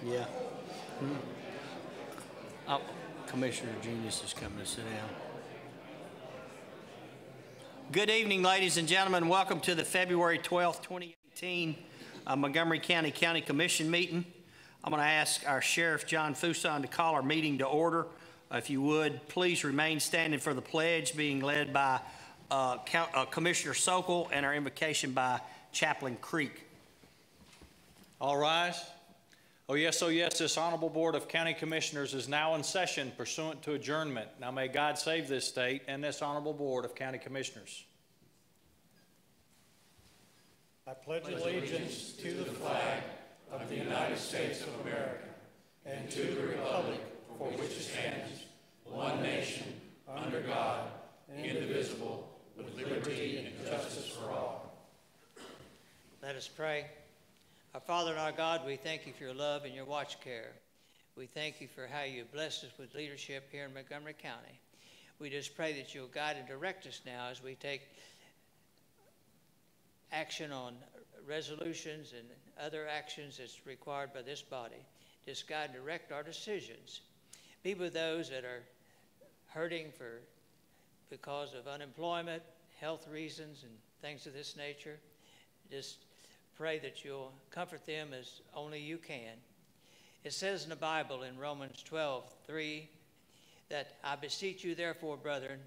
Yeah. Oh, Commissioner Genius is coming to sit down. Good evening, ladies and gentlemen. Welcome to the February 12th, 2018 Montgomery County Commission meeting. I'm going to ask our Sheriff John Fuson to call our meeting to order. If you would, please remain standing for the pledge being led by Commissioner Sokol and our invocation by Chaplain Creek. All rise. Oh yes, this Honorable Board of County Commissioners is now in session pursuant to adjournment. Now may God save this state and this Honorable Board of County Commissioners. I pledge allegiance to the flag of the United States of America and to the republic for which it stands, one nation, under God, indivisible, with liberty and justice for all. Let us pray. Our Father and our God, we thank you for your love and your watch care. We thank you for how you blessed us with leadership here in Montgomery County. We just pray that you'll guide and direct us now as we take action on resolutions and other actions that's required by this body. Just guide and direct our decisions. Be with those that are hurting because of unemployment, health reasons, and things of this nature. Just pray that you'll comfort them as only you can. It says in the Bible in Romans 12:3 that I beseech you therefore, brethren,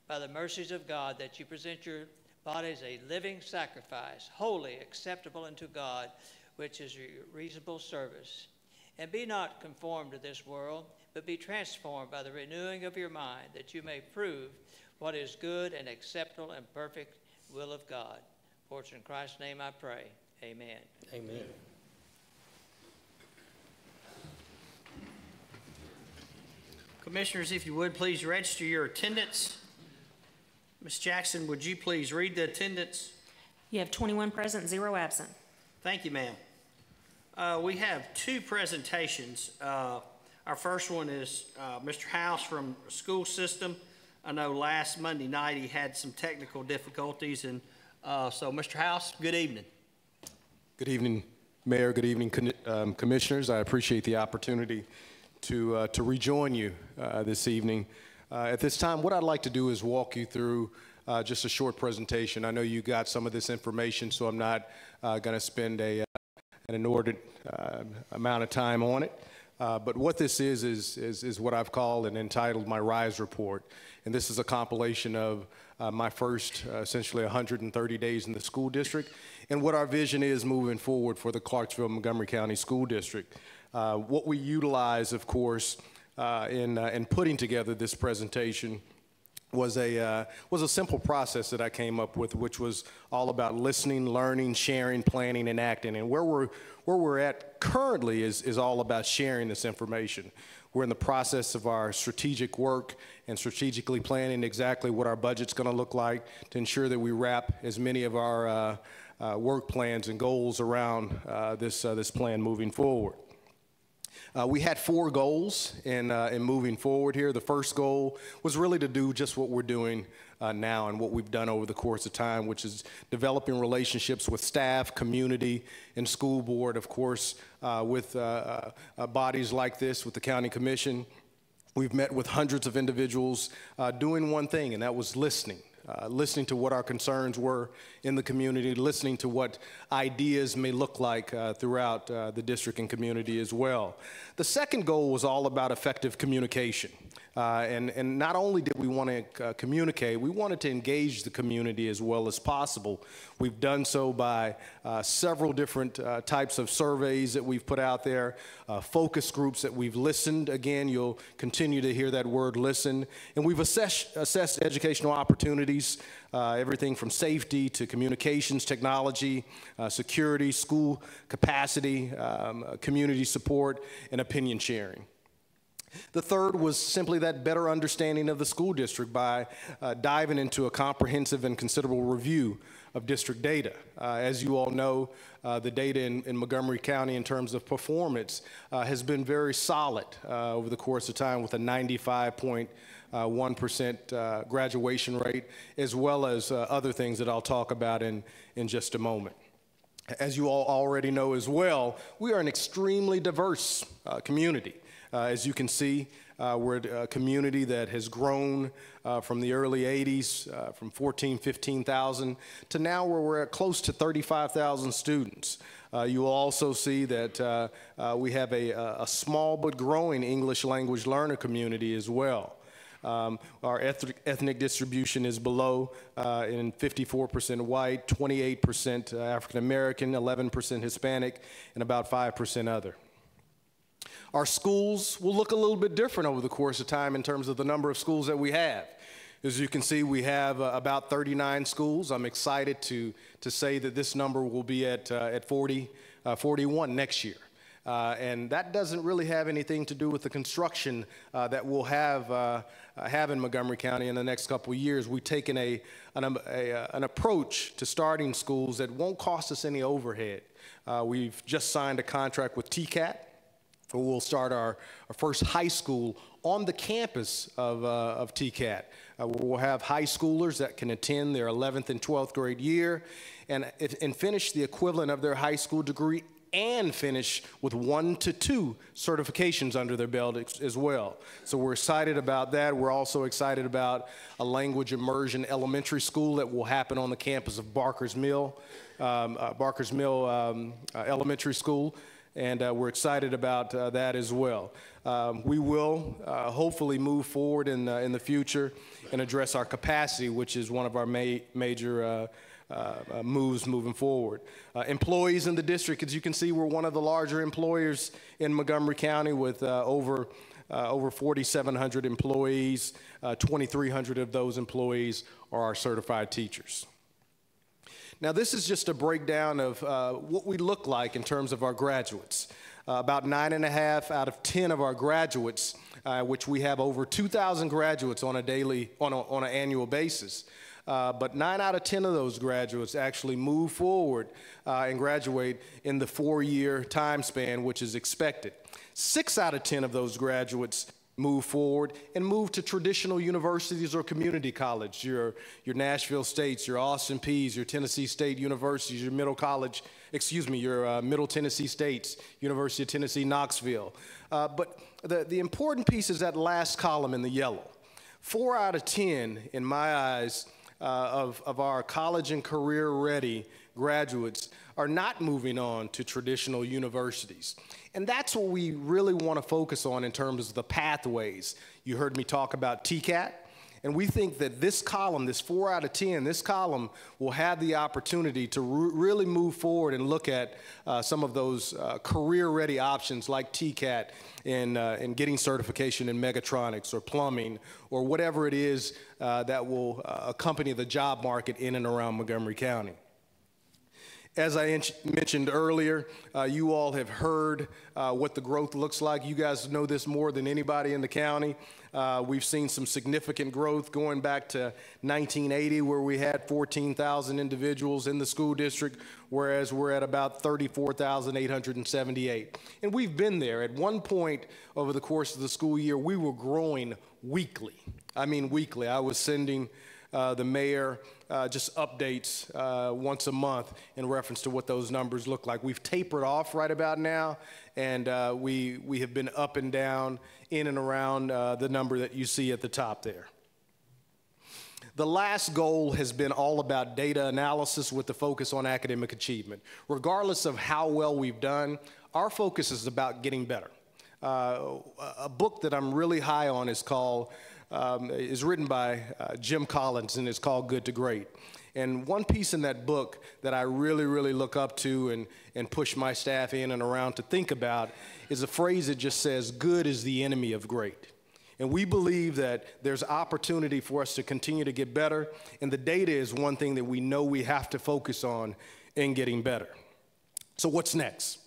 by the mercies of God, that you present your bodies a living sacrifice, holy, acceptable unto God, which is your reasonable service. And be not conformed to this world, but be transformed by the renewing of your mind, that you may prove what is good and acceptable and perfect will of God. For it's in Christ's name I pray. Amen. Amen. Commissioners, if you would, please register your attendance. Ms. Jackson, would you please read the attendance? You have 21 present, 0 absent. Thank you, ma'am. We have two presentations. Our first one is Mr. House from school system. I know last Monday night he had some technical difficulties, and so Mr. House, good evening. Good evening, Mayor. Good evening, Commissioners. I appreciate the opportunity to rejoin you this evening. At this time, what I'd like to do is walk you through just a short presentation. I know you got some of this information, so I'm not going to spend an inordinate amount of time on it. But what this is what I've called and entitled my RISE report. And this is a compilation of my first essentially 130 days in the school district and what our vision is moving forward for the Clarksville-Montgomery County School District. What we utilize, of course, in putting together this presentation was a simple process that I came up with, which was all about listening, learning, sharing, planning, and acting. And where we're at currently is all about sharing this information. We're in the process of our strategic work and strategically planning exactly what our budget's going to look like to ensure that we wrap as many of our work plans and goals around this plan moving forward. We had 4 goals in moving forward here. The first goal was really to do just what we're doing now and what we've done over the course of time, which is developing relationships with staff, community, and school board, of course, with bodies like this, with the County Commission. We've met with hundreds of individuals doing one thing, and that was listening. Listening to what our concerns were in the community, listening to what ideas may look like throughout the district and community as well. The second goal was all about effective communication. And not only did we want to communicate, we wanted to engage the community as well as possible. We've done so by several different types of surveys that we've put out there, focus groups that we've listened. Again, you'll continue to hear that word listen. And we've assessed educational opportunities, everything from safety to communications, technology, security, school capacity, community support, and opinion sharing. The third was simply that better understanding of the school district by diving into a comprehensive and considerable review of district data. As you all know, the data in Montgomery County in terms of performance has been very solid over the course of time with a 95.1% graduation rate, as well as other things that I'll talk about in just a moment. As you all already know as well, we are an extremely diverse community. As you can see, we're a community that has grown from the early 80s, from 15,000 to now where we're at close to 35,000 students. You will also see that we have a small but growing English language learner community as well. Our ethnic distribution is below in 54% white, 28% African American, 11% Hispanic, and about 5% other. Our schools will look a little bit different over the course of time in terms of the number of schools that we have. As you can see, we have about 39 schools. I'm excited to say that this number will be at 41 next year. And that doesn't really have anything to do with the construction that we'll have in Montgomery County in the next couple of years. We've taken an approach to starting schools that won't cost us any overhead. We've just signed a contract with TCAT. We'll start our first high school on the campus of TCAT. We'll have high schoolers that can attend their 11th and 12th grade year and finish the equivalent of their high school degree and finish with 1 to 2 certifications under their belt as well. So we're excited about that. We're also excited about a language immersion elementary school that will happen on the campus of Barker's Mill Elementary School. And we're excited about that as well. We will hopefully move forward in the future and address our capacity, which is one of our major moves moving forward. Employees in the district, as you can see, we're one of the larger employers in Montgomery County with over 4,700 employees. 2,300 of those employees are our certified teachers. Now, this is just a breakdown of what we look like in terms of our graduates. About 9.5 out of 10 of our graduates, which we have over 2,000 graduates on an annual basis. But 9 out of 10 of those graduates actually move forward and graduate in the 4-year time span, which is expected. 6 out of 10 of those graduates move forward and move to traditional universities or community college, your Nashville States, your Austin Peay's, your Tennessee State Universities, your Middle Tennessee States, University of Tennessee, Knoxville. But the important piece is that last column in the yellow. 4 out of 10, in my eyes, of our college and career-ready graduates are not moving on to traditional universities. And that's what we really want to focus on in terms of the pathways. You heard me talk about TCAT, and we think that this column, this 4 out of 10, this column will have the opportunity to really move forward and look at some of those career-ready options like TCAT in getting certification in mechatronics or plumbing or whatever it is that will accompany the job market in and around Montgomery County. As I mentioned earlier, you all have heard what the growth looks like. You guys know this more than anybody in the county. We've seen some significant growth going back to 1980, where we had 14,000 individuals in the school district, whereas we're at about 34,878. And we've been there. At one point over the course of the school year, we were growing weekly. I mean weekly. I was sending the mayor just updates once a month in reference to what those numbers look like. We've tapered off right about now, and we have been up and down in and around the number that you see at the top there. The last goal has been all about data analysis with the focus on academic achievement. Regardless of how well we've done, our focus is about getting better. A book that I'm really high on is written by Jim Collins, and it's called Good to Great. And one piece in that book that I really, really look up to and push my staff in and around to think about is a phrase that just says, good is the enemy of great. And we believe that there's opportunity for us to continue to get better, and the data is one thing that we know we have to focus on in getting better. So what's next?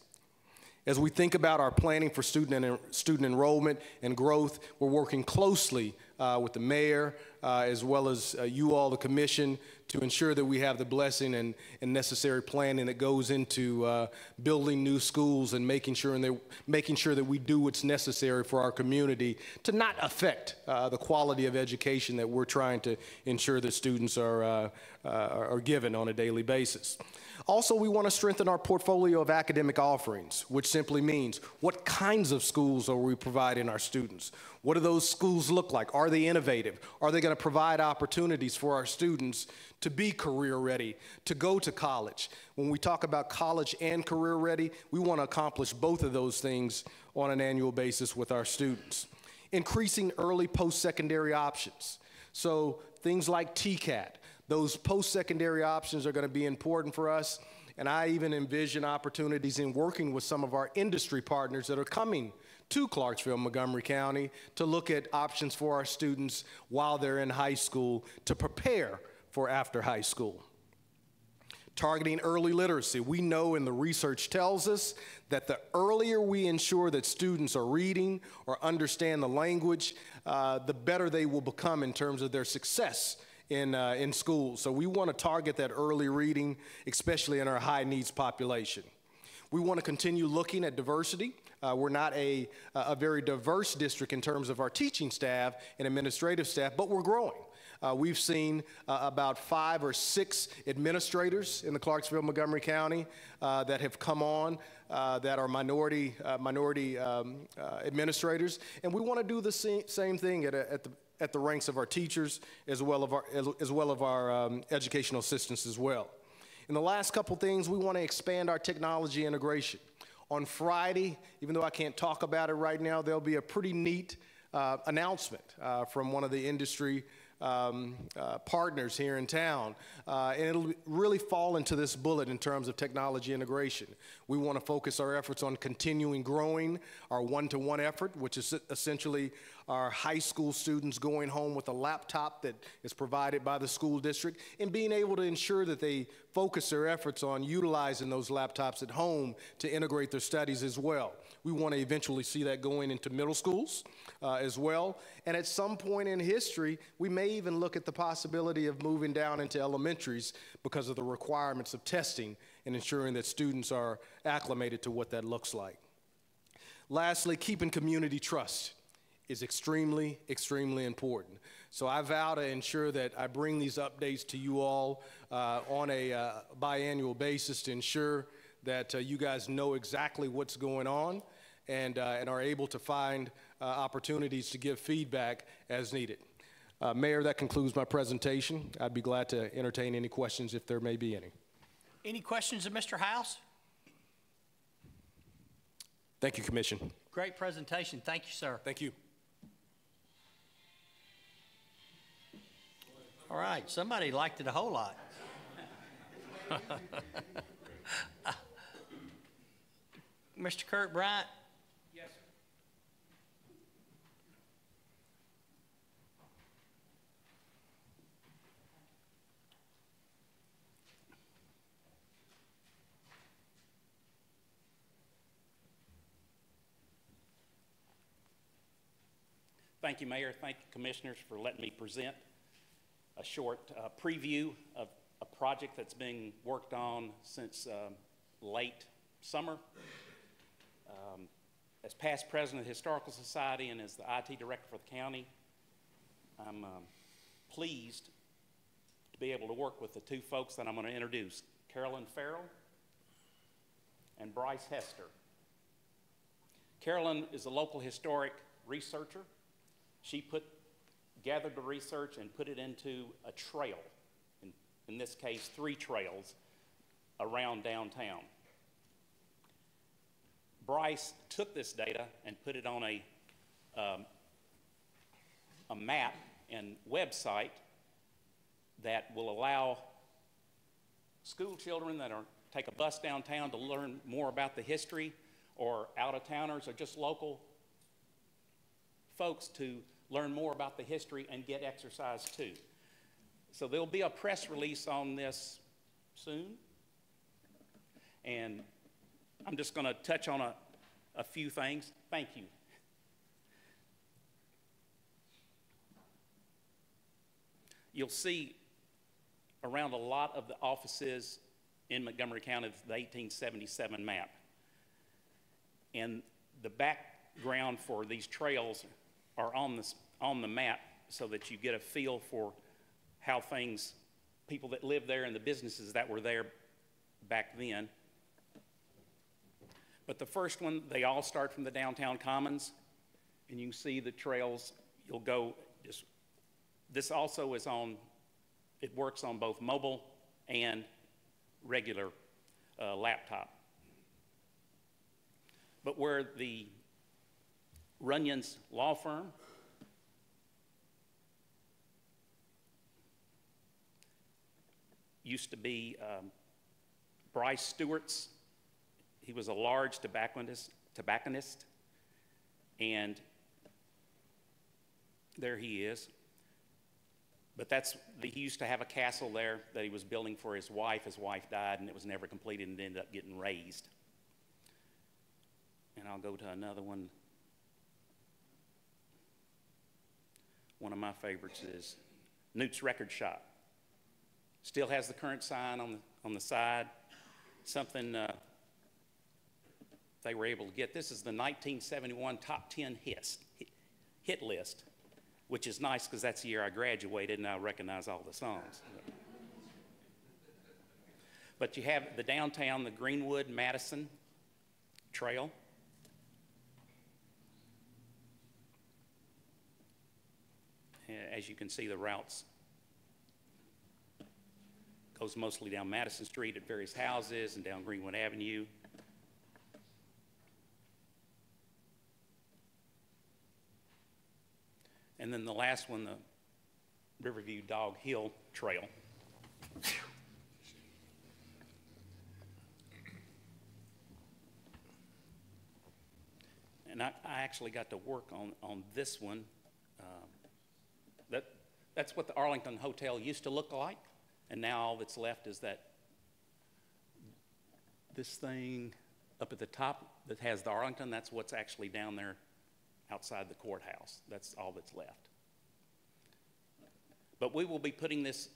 As we think about our planning for student enrollment and growth, we're working closely with the mayor as well as you all, the commission, to ensure that we have the blessing and necessary planning that goes into building new schools and making sure that we do what's necessary for our community to not affect the quality of education that we're trying to ensure that students are are given on a daily basis. Also, we want to strengthen our portfolio of academic offerings, which simply means what kinds of schools are we providing our students? What do those schools look like? Are they innovative? Are they going to provide opportunities for our students to be career ready, to go to college? When we talk about college and career ready, we want to accomplish both of those things on an annual basis with our students. Increasing early post-secondary options. So things like TCAT, those post-secondary options are going to be important for us, and I even envision opportunities in working with some of our industry partners that are coming to Clarksville, Montgomery County, to look at options for our students while they're in high school to prepare for after high school. Targeting early literacy. We know, and the research tells us, that the earlier we ensure that students are reading or understand the language, the better they will become in terms of their success in school. So we want to target that early reading, especially in our high needs population. We want to continue looking at diversity. We're not a very diverse district in terms of our teaching staff and administrative staff, but we're growing. We've seen about 5 or 6 administrators in the Clarksville, Montgomery County that have come on that are minority administrators, and we want to do the same thing at the ranks of our teachers as well as our educational assistants as well. In the last couple things, we want to expand our technology integration. On Friday, even though I can't talk about it right now, there'll be a pretty neat announcement from one of the industry partners here in town, and it'll really fall into this bullet in terms of technology integration. We want to focus our efforts on continuing growing our one-to-one effort, which is essentially our high school students going home with a laptop that is provided by the school district, and being able to ensure that they focus their efforts on utilizing those laptops at home to integrate their studies as well. We want to eventually see that going into middle schools as well. And at some point in history, we may even look at the possibility of moving down into elementaries because of the requirements of testing and ensuring that students are acclimated to what that looks like. Lastly, keeping community trust is extremely, extremely important. So I vow to ensure that I bring these updates to you all on a biannual basis to ensure that you guys know exactly what's going on and are able to find opportunities to give feedback as needed. Mayor, that concludes my presentation. I'd be glad to entertain any questions if there may be any. Any questions of Mr. House? Thank you, Commission. Great presentation. Thank you, sir. Thank you. All right, somebody liked it a whole lot. Mr. Kurt Bryant? Yes, sir. Thank you, Mayor. Thank you, Commissioners, for letting me present a short preview of a project that's being worked on since late summer. As past president of the Historical Society and as the IT director for the county, I'm pleased to be able to work with the two folks that I'm going to introduce, Carolyn Farrell and Bryce Hester. Carolyn is a local historic researcher. She gathered the research and put it into a trail, in this case 3 trails around downtown. Bryce took this data and put it on a map and website that will allow school children that take a bus downtown to learn more about the history, or out-of-towners, or just local folks to learn more about the history and get exercise too. So there'll be a press release on this soon, and I'm just going to touch on a few things. Thank you. You'll see around a lot of the offices in Montgomery County the 1877 map. And the background for these trails are on the map so that you get a feel for how things people that live there and the businesses that were there back then. But the first one, they all start from the downtown commons, and you can see the trails. You'll go just, this also is on, it works on both mobile and regular laptop. But where the Runyon's law firm used to be Bryce Stewart's. He was a large tobacconist, and there he is. But he used to have a castle there that he was building for his wife. His wife died, and it was never completed, and ended up getting razed. And I'll go to another one. One of my favorites is Newt's Record Shop. Still has the current sign on the side. Something they were able to get. This is the 1971 top 10 hit list, which is nice because that's the year I graduated and I recognize all the songs. But you have the downtown, the Greenwood-Madison Trail. As you can see, the routes goes mostly down Madison Street at various houses and down Greenwood Avenue. And then the last one, the Riverview Dog Hill Trail. And I actually got to work on this one. That's what the Arlington Hotel used to look like. And now all that's left is this thing up at the top that has the Arlington. That's what's actually down there outside the courthouse. That's all that's left. But we will be putting this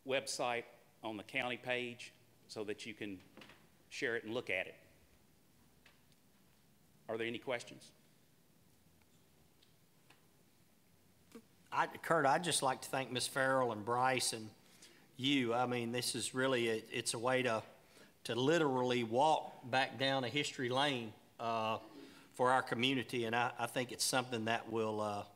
website on the county page so that you can share it and look at it. Are there any questions? Kurt, I'd just like to thank Ms. Farrell and Bryce and you. I mean, this is really, it's a way to literally walk back down a history lane for our community, and I think it's something that will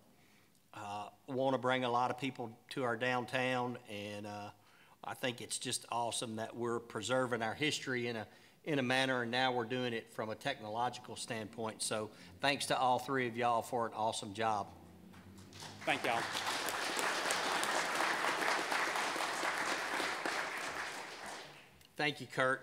want to bring a lot of people to our downtown, and I think it's just awesome that we're preserving our history in a manner, and now we're doing it from a technological standpoint. So thanks to all three of y'all for an awesome job. Thank y'all. Thank you, Kurt.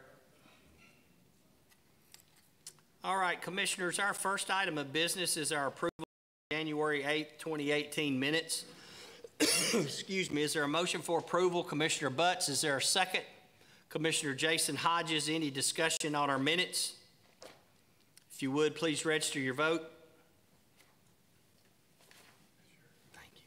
All right, Commissioners, our first item of business is our approval of January 8th, 2018 minutes. Excuse me. Is there a motion for approval? Commissioner Butts, is there a second? Commissioner Jason Hodges, any discussion on our minutes? If you would, please register your vote. Thank you.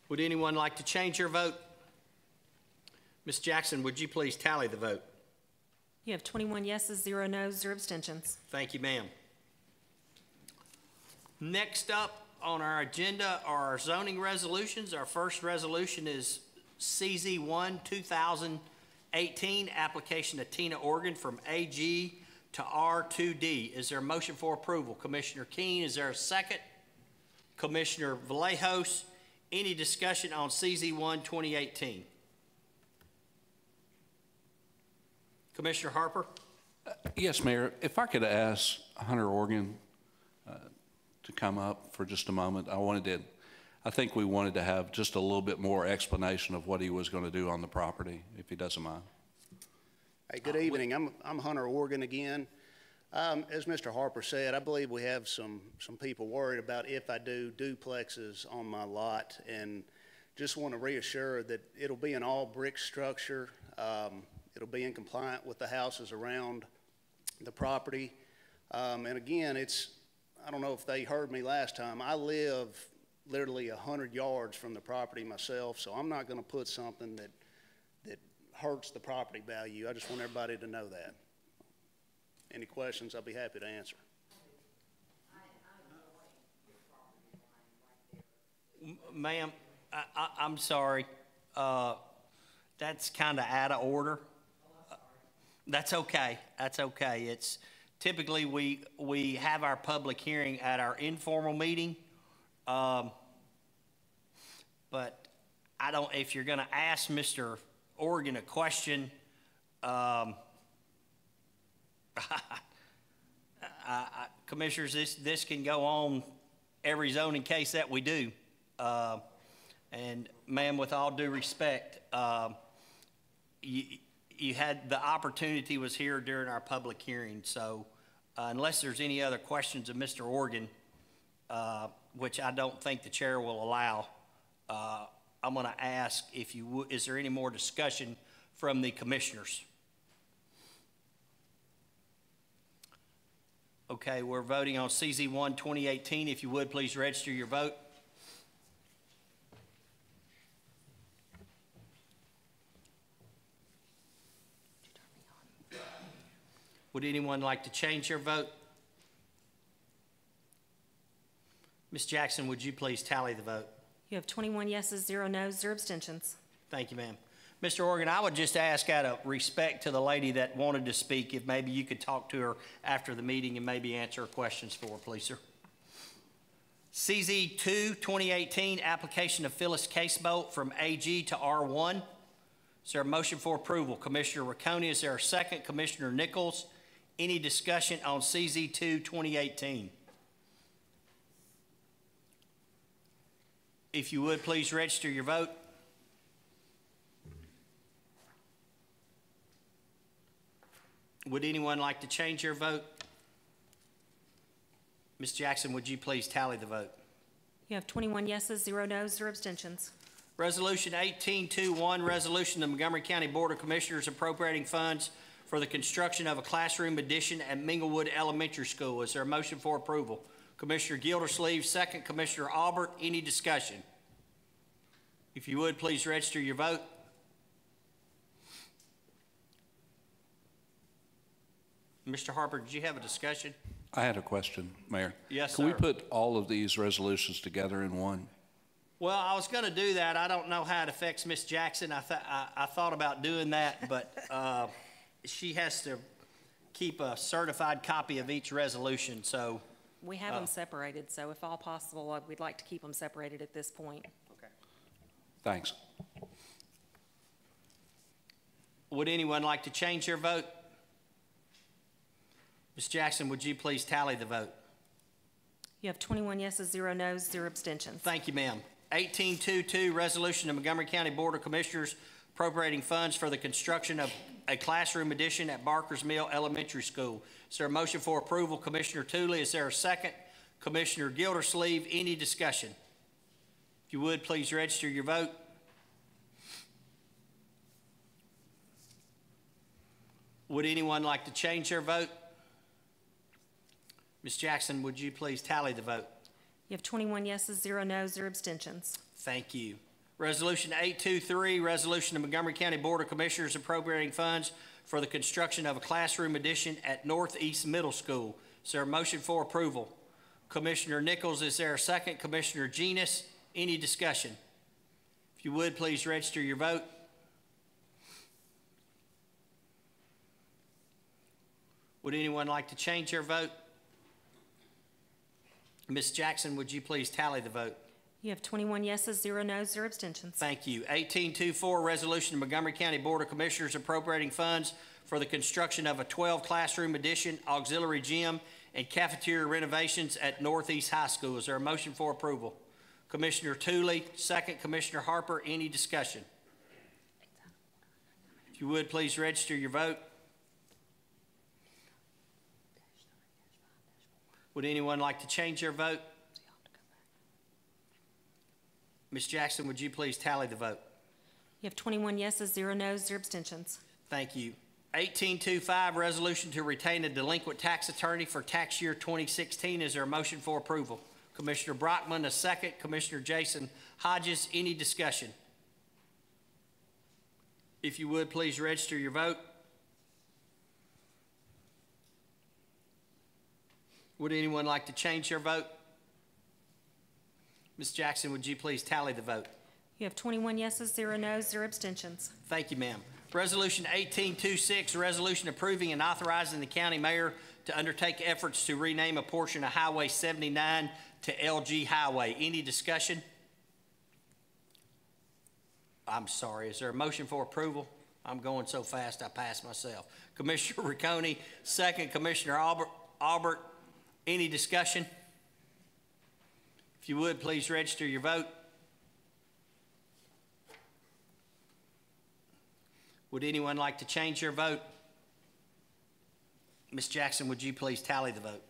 Would anyone like to change your vote? Ms. Jackson, would you please tally the vote? You have 21 yeses, 0 noes, 0 abstentions. Thank you, ma'am. Next up on our agenda are our zoning resolutions. Our first resolution is CZ1 2018, application of Tina Organ from AG to R2D. Is there a motion for approval? Commissioner Keene, is there a second? Commissioner Vallejos, any discussion on CZ1 2018? Commissioner Harper? Yes, Mayor. If I could ask Hunter Organ to come up for just a moment. I think we wanted to have just a little bit more explanation of what he was going to do on the property, if he doesn't mind. Hey, good evening. I'm Hunter Organ again. As Mr. Harper said, I believe we have some people worried about if I do duplexes on my lot, and just want to reassure that it'll be an all brick structure. It'll be in compliance with the houses around the property. And again, I don't know if they heard me last time. I live literally 100 yards from the property myself, so I'm not going to put something that hurts the property value. I just want everybody to know that. any questions, I'll be happy to answer. Ma'am, I'm sorry. That's kind of out of order. That's okay. That's okay. It's typically we have our public hearing at our informal meeting. But I don't, if you're going to ask Mr. Organ a question, Commissioners, this can go on every zoning case that we do. And ma'am, with all due respect, you had, the opportunity was here during our public hearing. So unless there's any other questions of Mr. Organ, which I don't think the chair will allow, I'm going to ask if you would, is there any more discussion from the commissioners? Okay, we're voting on CZ1 2018. If you would, please register your vote. Would anyone like to change their vote? Ms. Jackson, would you please tally the vote? You have 21 yeses, 0 noes, 0 abstentions. Thank you, ma'am. Mr. Organ, I would just ask out of respect to the lady that wanted to speak, if maybe you could talk to her after the meeting and maybe answer her questions for her, please, sir. CZ2 2018, application of Phyllis Casebolt from AG to R1. Is there a motion for approval? Commissioner Riccone, is there a second? Commissioner Nichols, any discussion on CZ2 2018? If you would, please register your vote. Would anyone like to change their vote? Ms. Jackson, would you please tally the vote? You have 21 yeses, 0 noes, 0 abstentions. Resolution 1821, resolution of Montgomery County Board of Commissioners appropriating funds for the construction of a classroom addition at Minglewood Elementary School. Is there a motion for approval? Commissioner Gildersleeve, second. Commissioner Albert, any discussion? If you would, please register your vote. Mr. Harper, did you have a discussion? I had a question, Mayor. Yes, Can we sir. put all of these resolutions together in one? Well, I was going to do that. I don't know how it affects Miss Jackson. I thought about doing that, but she has to keep a certified copy of each resolution. So We have them separated, so if all possible, we'd like to keep them separated at this point. okay. Thanks. Would anyone like to change their vote? Ms. Jackson, would you please tally the vote? You have 21 yeses, 0 noes, 0 abstentions. Thank you, ma'am. 1822, resolution of Montgomery County Board of Commissioners appropriating funds for the construction of a classroom addition at Barker's Mill Elementary School. Is there a motion for approval? Commissioner Tooley, is there a second? Commissioner Gildersleeve, any discussion? If you would, please register your vote. Would anyone like to change their vote? Ms. Jackson, would you please tally the vote? You have 21 yeses, 0 noes, 0 abstentions. Thank you. Resolution 823, resolution of Montgomery County Board of Commissioners appropriating funds for the construction of a classroom addition at Northeast Middle School. Is there a motion for approval? Commissioner Nichols, is there a second? Commissioner Genus, any discussion? If you would, please register your vote. Would anyone like to change their vote? Ms. Jackson, would you please tally the vote? You have 21 yeses, 0 noes, 0 abstentions. Thank you. 1824, resolution of Montgomery County Board of Commissioners appropriating funds for the construction of a 12-classroom addition, auxiliary gym, and cafeteria renovations at Northeast High School. Is there a motion for approval? Commissioner Tooley, second. Commissioner Harper, any discussion? If you would, please register your vote. Would anyone like to change their vote? Ms. Jackson, would you please tally the vote? You have 21 yeses, 0 noes, 0 abstentions. Thank you. 1825, resolution to retain a delinquent tax attorney for tax year 2016. Is there a motion for approval? Commissioner Brockman, a second. Commissioner Jason Hodges, any discussion? If you would, please register your vote. Would anyone like to change their vote? Ms. Jackson, would you please tally the vote? You have 21 yeses, 0 noes, 0 abstentions. Thank you, ma'am. Resolution 1826, a resolution approving and authorizing the county mayor to undertake efforts to rename a portion of Highway 79 to LG Highway. Any discussion? I'm sorry, is there a motion for approval? I'm going so fast I passed myself. Commissioner Riccone, second. Commissioner Albert, any discussion? If you would, please register your vote. Would anyone like to change their vote? Ms. Jackson, would you please tally the vote?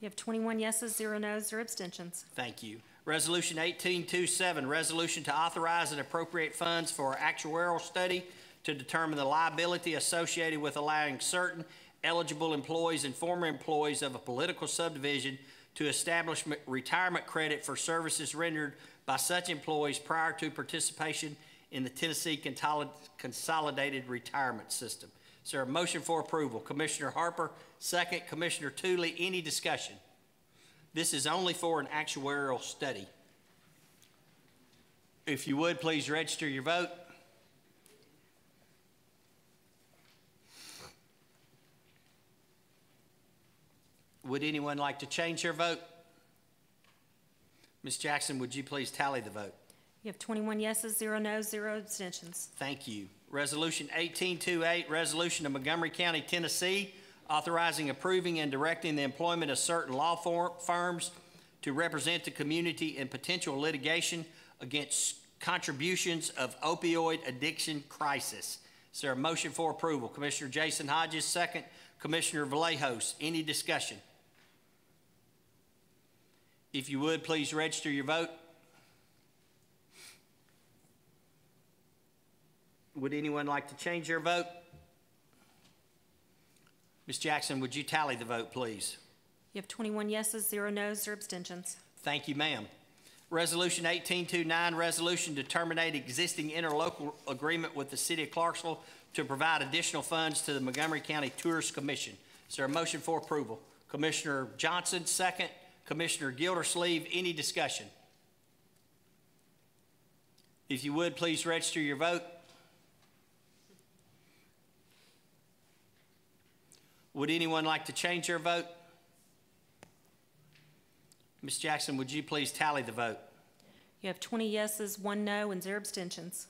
You have 21 yeses, 0 noes, 0 abstentions. Thank you. Resolution 1827, resolution to authorize and appropriate funds for actuarial study to determine the liability associated with allowing certain eligible employees and former employees of a political subdivision to establish retirement credit for services rendered by such employees prior to participation in the Tennessee Consolidated Retirement System. Is there a motion for approval? Commissioner Harper, second. Commissioner Tooley, any discussion? This is only for an actuarial study. If you would, please register your vote. Would anyone like to change their vote? Ms. Jackson, would you please tally the vote? You have 21 yeses, 0 noes, 0 abstentions. Thank you. Resolution 1828, resolution of Montgomery County, Tennessee, authorizing, approving, and directing the employment of certain law firms to represent the community in potential litigation against contributions of opioid addiction crisis. Is there a motion for approval? Commissioner Jason Hodges, second. Commissioner Vallejos, any discussion? If you would, please register your vote. Would anyone like to change their vote? Ms. Jackson, would you tally the vote, please? You have 21 yeses, 0 noes, 0 abstentions. Thank you, ma'am. Resolution 1829, resolution to terminate existing interlocal agreement with the City of Clarksville to provide additional funds to the Montgomery County Tourist Commission. Is there a motion for approval? Commissioner Johnson, second. Commissioner Gildersleeve, any discussion? If you would, please register your vote. Would anyone like to change their vote? Ms. Jackson, would you please tally the vote? You have 20 yeses, 1 no, and 0 abstentions.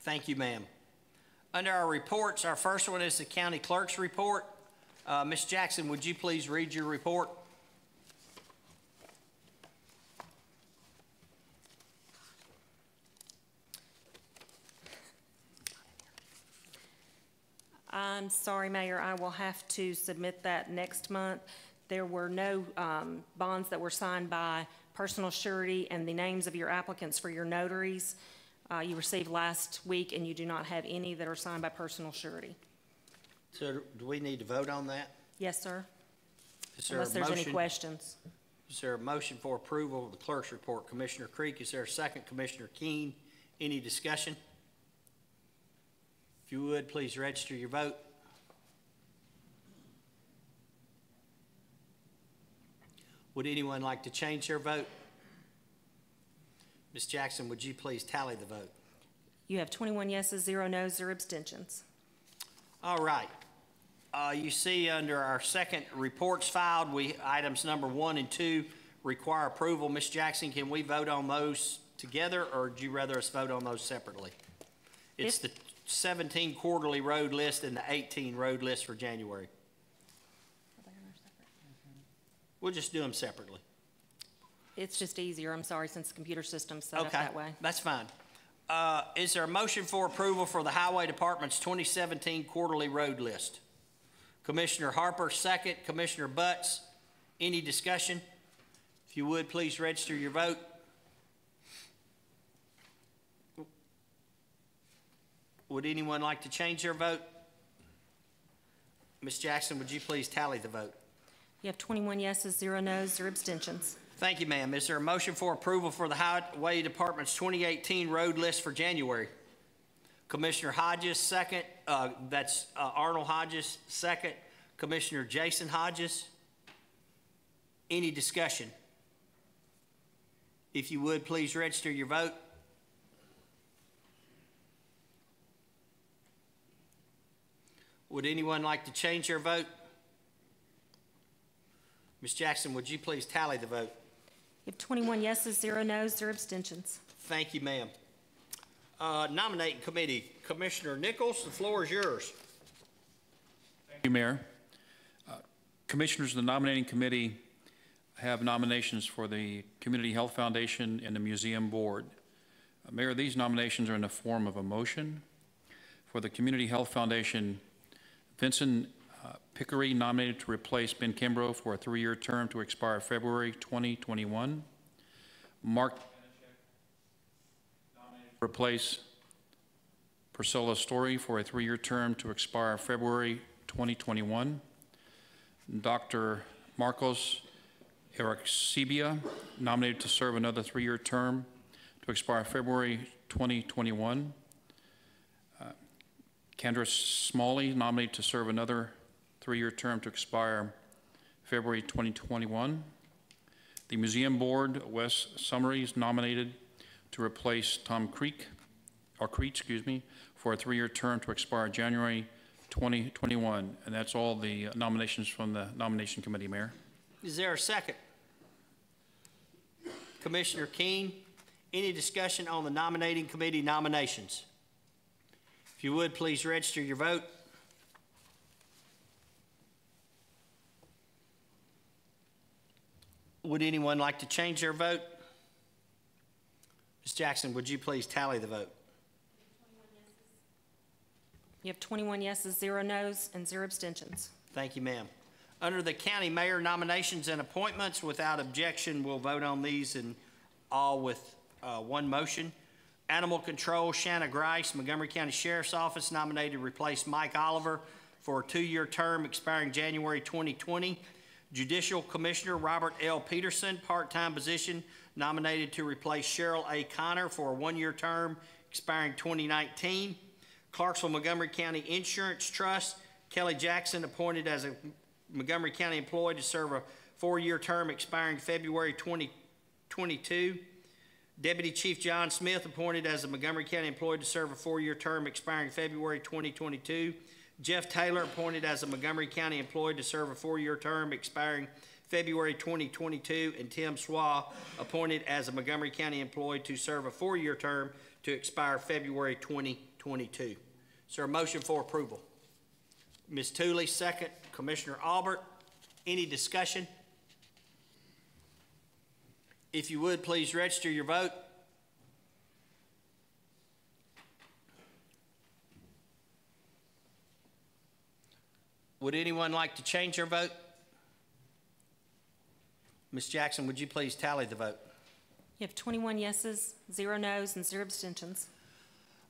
Thank you, ma'am. Under our reports, our first one is the county clerk's report. Ms. Jackson, would you please read your report? I'm sorry, Mayor, I will have to submit that next month. There were no bonds that were signed by personal surety, and the names of your applicants for your notaries you received last week, and you do not have any that are signed by personal surety. So do we need to vote on that? Yes, sir. Is there Unless a there's any motion? questions. Is there a motion for approval of the clerk's report? Commissioner Creek, is there a second? Commissioner Keene, any discussion? If you would, please register your vote. Would anyone like to change their vote? Ms. Jackson, would you please tally the vote? You have 21 yeses, 0 noes, 0 abstentions. All right. You see under our second reports filed, items number 1 and 2 require approval. Ms. Jackson, can we vote on those together, or do you rather us vote on those separately? It's the 17 quarterly road list and the 18 road list for January. We'll just do them separately. It's just easier, I'm sorry, since the computer system's set up that way. That's fine. Is there a motion for approval for the Highway Department's 2017 quarterly road list? Commissioner Harper, second. Commissioner Butts, any discussion? If you would, please register your vote. Would anyone like to change their vote? Ms. Jackson, would you please tally the vote? You have 21 yeses, 0 noes, 0 abstentions. Thank you, ma'am. Is there a motion for approval for the Highway Department's 2018 road list for January? Commissioner Hodges, second. That's Arnold Hodges, second. Commissioner Jason Hodges. Any discussion? If you would, please register your vote. Would anyone like to change their vote? Ms. Jackson, would you please tally the vote? You have 21 yeses, 0 noes, 0 abstentions. Thank you, ma'am. Nominating committee, Commissioner Nichols, the floor is yours. Thank you, Mayor. Commissioners, the nominating committee have nominations for the Community Health Foundation and the Museum Board. Mayor, these nominations are in the form of a motion. For the Community Health Foundation, Vincent Pickery nominated to replace Ben Kimbrough for a 3-year term to expire February 2021. Mark nominated to replace Priscilla Story for a 3-year term to expire February 2021. Dr. Marcos Erexibia nominated to serve another 3-year term to expire February 2021. Kendra Smalley nominated to serve another 3-year term to expire February 2021. The Museum Board, Wes Summery is nominated to replace Tom Creech, for a 3-year term to expire January 2021. And that's all the nominations from the nomination committee, Mayor. Is there a second? Commissioner Keene, any discussion on the nominating committee nominations? If you would, please register your vote. Would anyone like to change their vote? Ms. Jackson, would you please tally the vote? You have 21 yeses, 0 noes, and 0 abstentions. Thank you, ma'am. Under the county mayor nominations and appointments, without objection, we'll vote on these and all with one motion. Animal Control, Shanna Grice, Montgomery County Sheriff's Office, nominated to replace Mike Oliver for a 2-year term expiring January 2020. Judicial Commissioner Robert L. Peterson, part-time position, nominated to replace Cheryl A. Connor for a 1-year term expiring 2019. Clarksville Montgomery County Insurance Trust, Kelly Jackson, appointed as a Montgomery County employee to serve a 4-year term expiring February 2022. Deputy Chief John Smith, appointed as a Montgomery County employee to serve a 4-year term expiring February 2022. Jeff Taylor, appointed as a Montgomery County employee to serve a 4-year term expiring February 2022. And Tim Swaw, appointed as a Montgomery County employee to serve a 4-year term to expire February 2022. Is there a motion for approval? Ms. Tooley, second. Commissioner Albert, any discussion? If you would, please register your vote. Would anyone like to change their vote? Ms. Jackson, would you please tally the vote? You have 21 yeses, 0 noes, and 0 abstentions.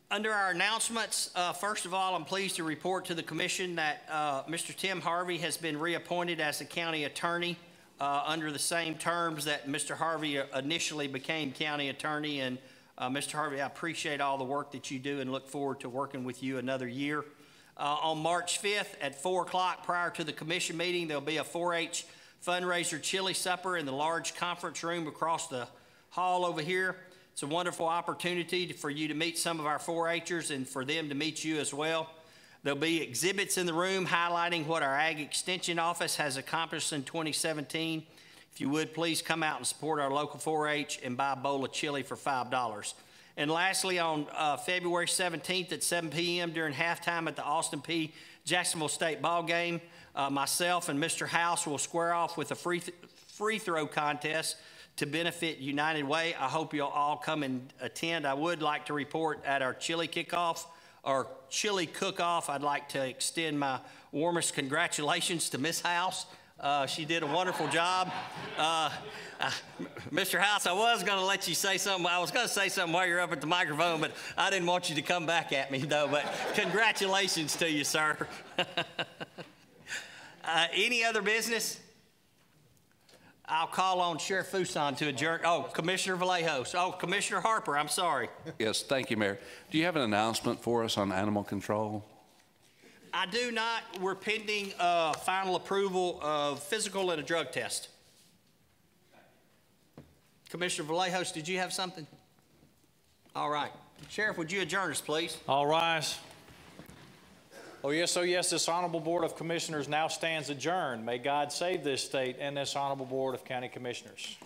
Under our announcements, first of all, I'm pleased to report to the commission that Mr. Tim Harvey has been reappointed as the county attorney under the same terms that Mr. Harvey initially became county attorney. And Mr. Harvey, I appreciate all the work that you do and look forward to working with you another year. On March 5th at 4 o'clock prior to the commission meeting, there'll be a 4-H fundraiser chili supper in the large conference room across the hall over here. It's a wonderful opportunity for you to meet some of our 4-H'ers and for them to meet you as well. There'll be exhibits in the room highlighting what our Ag Extension Office has accomplished in 2017. If you would, please come out and support our local 4-H and buy a bowl of chili for $5. And lastly, on February 17th at 7 p.m. during halftime at the Austin P. Jacksonville State ball game, myself and Mr. House will square off with a free throw contest to benefit United Way. I hope you'll all come and attend. I would like to report at our chili kickoff or chili cook-off. I'd like to extend my warmest congratulations to Miss House. She did a wonderful job. Mr. House, I was going to let you say something. I was going to say something while you're up at the microphone, but I didn't want you to come back at me, though. But congratulations to you, sir. Any other business? I'll call on Sheriff Fuson to adjourn. Oh, Commissioner Vallejos. Oh, Commissioner Harper, I'm sorry. Yes, thank you, Mayor. Do you have an announcement for us on animal control? I do not. We're pending final approval of physical and a drug test. Commissioner Vallejos, did you have something? All right. Sheriff, would you adjourn us, please? All rise. Oh, yes, this Honorable Board of Commissioners now stands adjourned. May God save this state and this Honorable Board of County Commissioners.